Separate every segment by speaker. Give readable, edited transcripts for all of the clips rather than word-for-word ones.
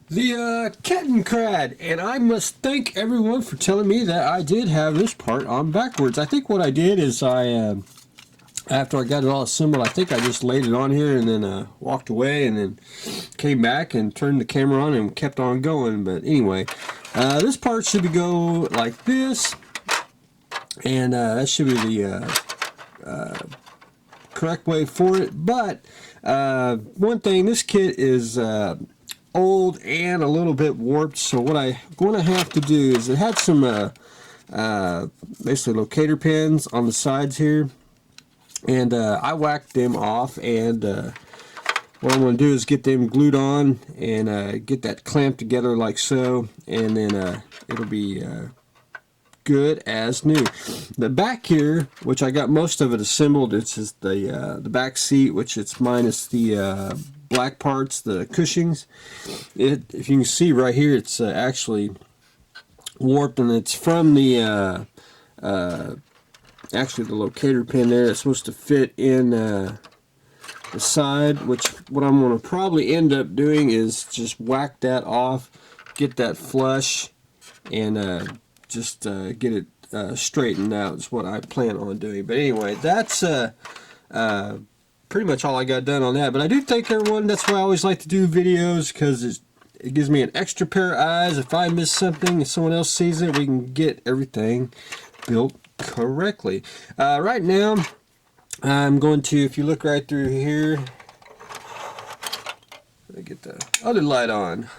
Speaker 1: The Kettenkrad, and I must thank everyone for telling me that I did have this part on backwards. I think what I did is after I got it all assembled, I think I just laid it on here and then walked away and then came back and turned the camera on and kept on going. But anyway, this part should go like this, and that should be the correct way for it. But one thing, this kit is old and a little bit warped, so what I'm going to have to do is it had some basically locator pins on the sides here, and I whacked them off, and what I'm going to do is get them glued on and get that clamped together like so, and then it'll be good as new. The back here, which I got most of it assembled, it's just the back seat, which it's minus the black parts, the cushings. If you can see right here, it's actually warped, and it's from the actually the locator pin there. It's supposed to fit in the side, which what I'm going to probably end up doing is just whack that off, get that flush, and just get it straightened out is what I plan on doing. But anyway, that's pretty much all I got done on that. But I do thank everyone. That's why I always like to do videos, because it gives me an extra pair of eyes. If I miss something, if someone else sees it, we can get everything built correctly. Right now, I'm going to, if you look right through here, let me get the other light on.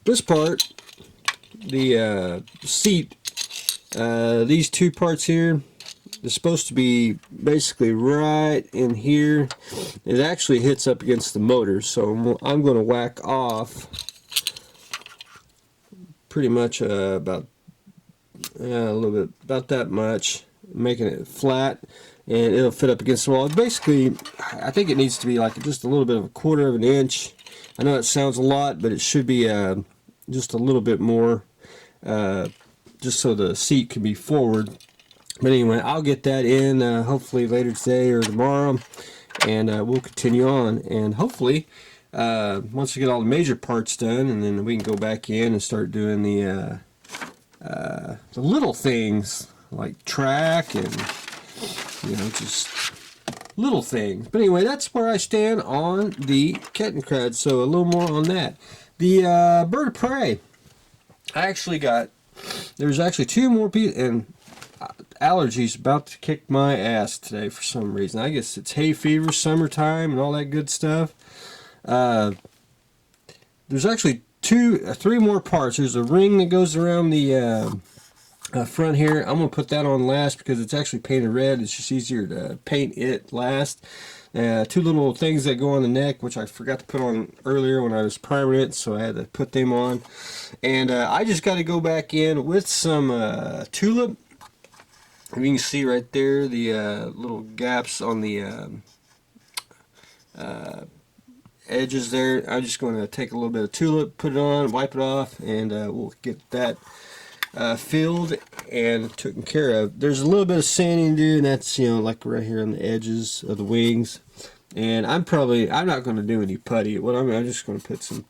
Speaker 1: This part, the seat, these two parts here, it's supposed to be basically right in here. It actually hits up against the motor, so I'm going to whack off pretty much about a little bit, about that much, making it flat, and it'll fit up against the wall. Basically, I think it needs to be like just a little bit of a quarter of an inch. I know it sounds a lot, but it should be just a little bit more, just so the seat can be forward. But anyway, I'll get that in hopefully later today or tomorrow, and we'll continue on. And hopefully, once we get all the major parts done, and then we can go back in and start doing the little things like track and, you know, just little things. But anyway, that's where I stand on the Kettenkrad. So a little more on that. The bird of prey. There's actually two more pieces, and allergies about to kick my ass today for some reason. I guess it's hay fever, summertime, and all that good stuff. There's actually three more parts. There's a ring that goes around the front here. I'm going to put that on last because it's actually painted red. It's just easier to paint it last. Two little things that go on the neck, which I forgot to put on earlier when I was priming it, so I had to put them on. And I just got to go back in with some tulip. You can see right there the little gaps on the edges there. I'm just going to take a little bit of tulip, put it on, wipe it off, and we'll get that filled and taken care of. There's a little bit of sanding to do, and that's, you know, like right here on the edges of the wings. And I'm not going to do any putty. I'm just going to put some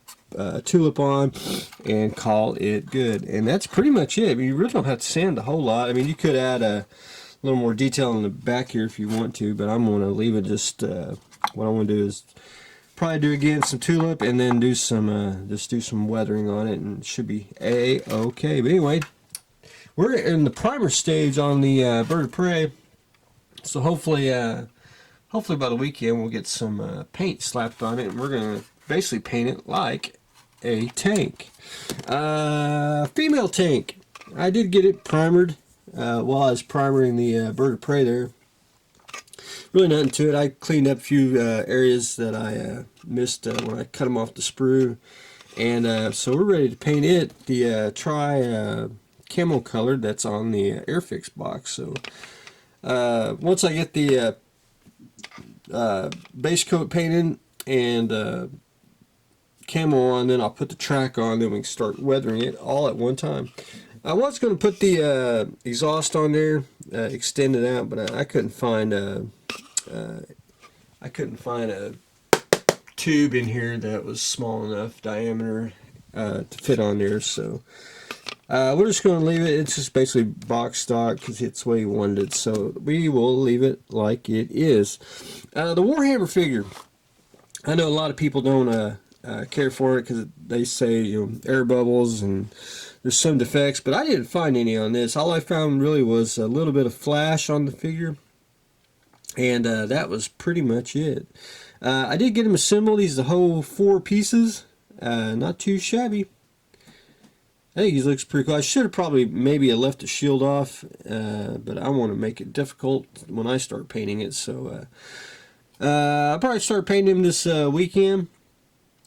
Speaker 1: tulip on and call it good. And that's pretty much it. I mean, you really don't have to sand a whole lot. I mean, you could add a little more detail in the back here if you want to, but I'm going to leave it just, what I want to do is probably do again some tulip and then do some, just do some weathering on it, and it should be a-okay. But anyway, we're in the primer stage on the bird of prey, so hopefully by the weekend we'll get some paint slapped on it, and we're going to basically paint it like a tank. Female tank. I did get it primered while I was primering the bird of prey there. Really nothing to it. I cleaned up a few areas that I missed when I cut them off the sprue. And so we're ready to paint it the camo colored that's on the Airfix box. So once I get the base coat painted and camo on, then I'll put the track on, then we can start weathering it all at one time. I was going to put the exhaust on there, extend it out, but I couldn't find a tube in here that was small enough diameter to fit on there. So we're just going to leave it. It's just basically box stock because it's the way he wanted it. So we will leave it like it is. The Warhammer figure. I know a lot of people don't care for it because they say, you know, air bubbles and there's some defects, but I didn't find any on this. All I found really was a little bit of flash on the figure, and that was pretty much it. I did get him assembled. He's the whole 4 pieces. Not too shabby. I think he looks pretty cool. I should have probably maybe left the shield off, but I want to make it difficult when I start painting it. So I'll probably start painting him this weekend.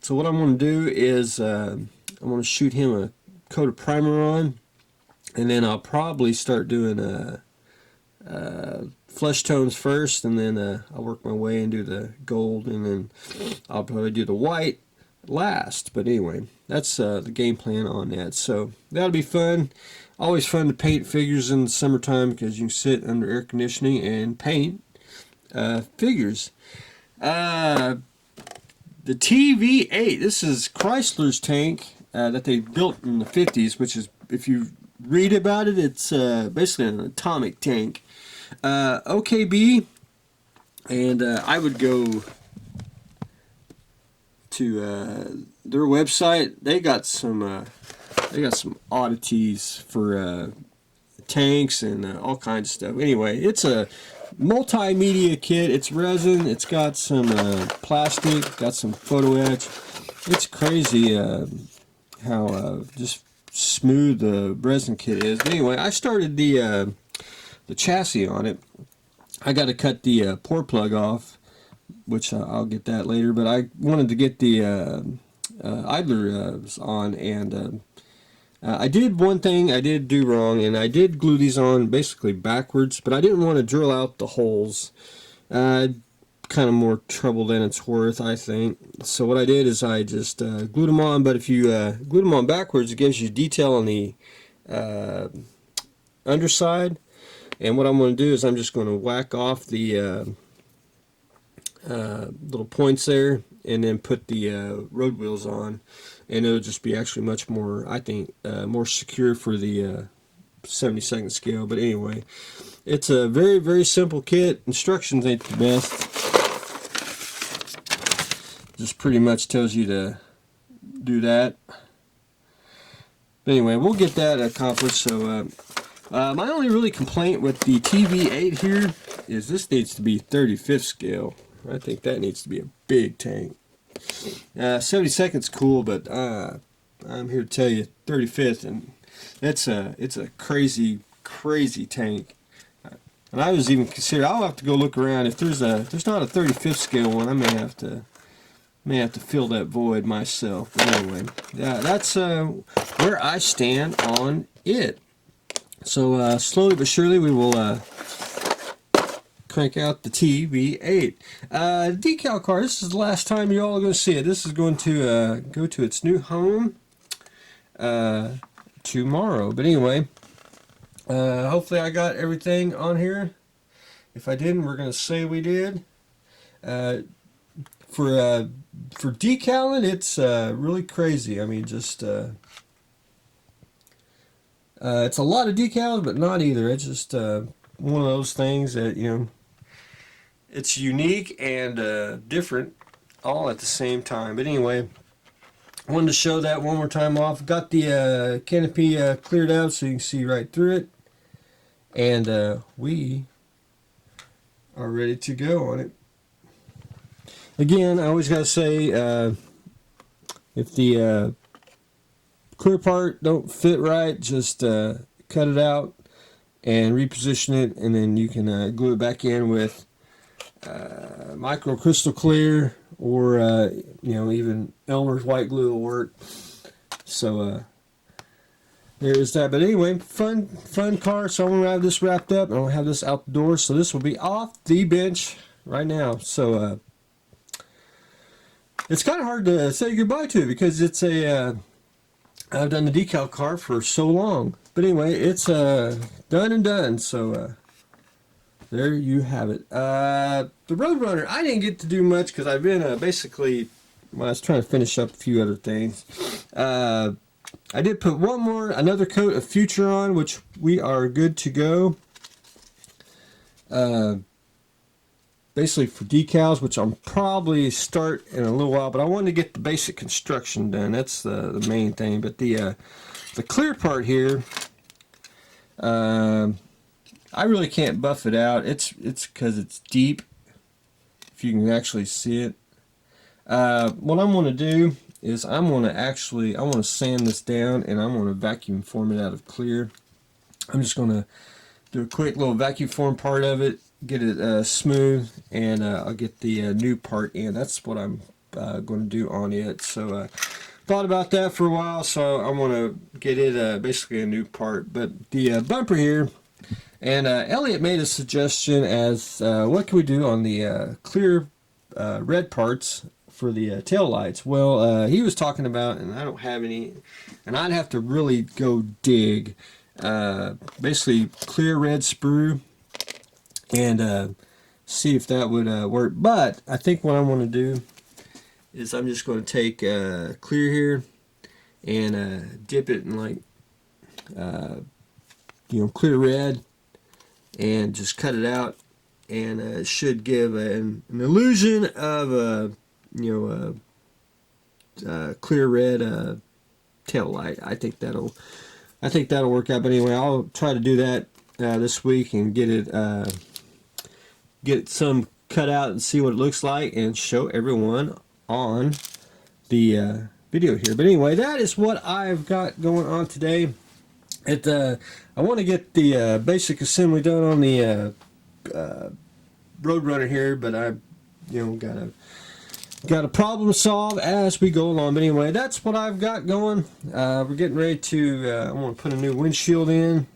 Speaker 1: So what I'm going to do is I'm going to shoot him a coat of primer on, and then I'll probably start doing flesh tones first, and then I'll work my way and do the gold, and then I'll probably do the white last. But anyway, that's the game plan on that. So that'll be fun. Always fun to paint figures in the summertime because you can sit under air conditioning and paint figures. The TV-8, this is Chrysler's tank that they built in the 50s, which is, if you read about it, it's basically an atomic tank. OKB, and I would go to their website. They got some oddities for tanks and all kinds of stuff. Anyway, it's a multimedia kit. It's resin. It's got some plastic. Got some photo etch. It's crazy how just smooth the resin kit is. But anyway, I started the chassis on it. I got to cut the pour plug off, which I'll get that later. But I wanted to get the idlers on, and I did one thing I did do wrong, and I did glue these on basically backwards, but I didn't want to drill out the holes. Kind of more trouble than it's worth, I think. So what I did is I just glued them on, but if you glue them on backwards, it gives you detail on the underside. And what I'm going to do is I'm just going to whack off the little points there, and then put the road wheels on, and it'll just be actually much more, I think, more secure for the 72nd scale. But anyway, it's a very, very simple kit. Instructions ain't the best. Just pretty much tells you to do that. But anyway, we'll get that accomplished. So my only really complaint with the TV-8 here is this needs to be 35th scale. I think that needs to be a big tank. 72nd's cool, but I'm here to tell you 35th, and it's a crazy, crazy tank. And I was even considering, I'll have to go look around. If there's not a 35th scale one, I may have to fill that void myself. But anyway, yeah, that's where I stand on it. So slowly but surely we will crank out the TV-8. Decal car, this is the last time you're all going to see it. This is going to go to its new home tomorrow. But anyway, hopefully I got everything on here. If I didn't, we're going to say we did. For decaling, it's really crazy. I mean, just it's a lot of decals, but not either. It's just one of those things that, you know, it's unique and different all at the same time. But anyway, I wanted to show that one more time off. Got the canopy cleared out so you can see right through it, and we are ready to go on it. Again, I always got to say, if the clear part don't fit right, just cut it out and reposition it, and then you can glue it back in with micro crystal clear, or you know, even Elmer's white glue will work. So there is that. But anyway, fun car. So I'm gonna have this wrapped up, and I'll have this out the door. So this will be off the bench right now. So it's kind of hard to say goodbye to, because it's a I've done the decal car for so long. But anyway, it's done and done. So there you have it. The Roadrunner, I didn't get to do much because I've been basically I was trying to finish up a few other things. I did put another coat of Future on, which we are good to go. Basically for decals, which I'll probably start in a little while, but I wanted to get the basic construction done. That's the main thing. But the clear part here, I really can't buff it out. It's because it's deep, if you can actually see it. What I'm going to do is I want to sand this down, and I'm going to vacuum form it out of clear. I'm just going to do a quick little vacuum form part of it, get it smooth, and I'll get the new part in. That's what I'm going to do on it. So thought about that for a while, so I want to get it basically a new part. But the bumper here, and Elliot made a suggestion as what can we do on the clear red parts for the tail lights. Well, he was talking about, and I don't have any, and I'd have to really go dig, basically clear red sprue, and see if that would work. But I think what I'm going to do is I'm just going to take clear here and dip it in like clear red, and just cut it out, and it should give an illusion of clear red tail light. I think that'll work out. But anyway, I'll try to do that this week and get some cut out and see what it looks like, and show everyone on the video here. But anyway, that is what I've got going on today. I want to get the basic assembly done on the Roadrunner here, but I got a problem solved as we go along. But anyway, that's what I've got going. We're getting ready to I want to put a new windshield in,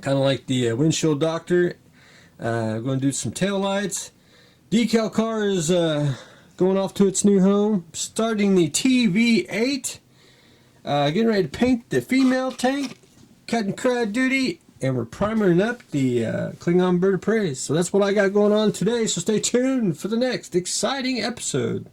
Speaker 1: kind of like the windshield doctor. I'm going to do some tail lights. Decal car is going off to its new home. Starting the TV-8. Getting ready to paint the female tank. Kettenkrad duty. And we're primering up the Klingon bird of prey. So that's what I got going on today. So stay tuned for the next exciting episode.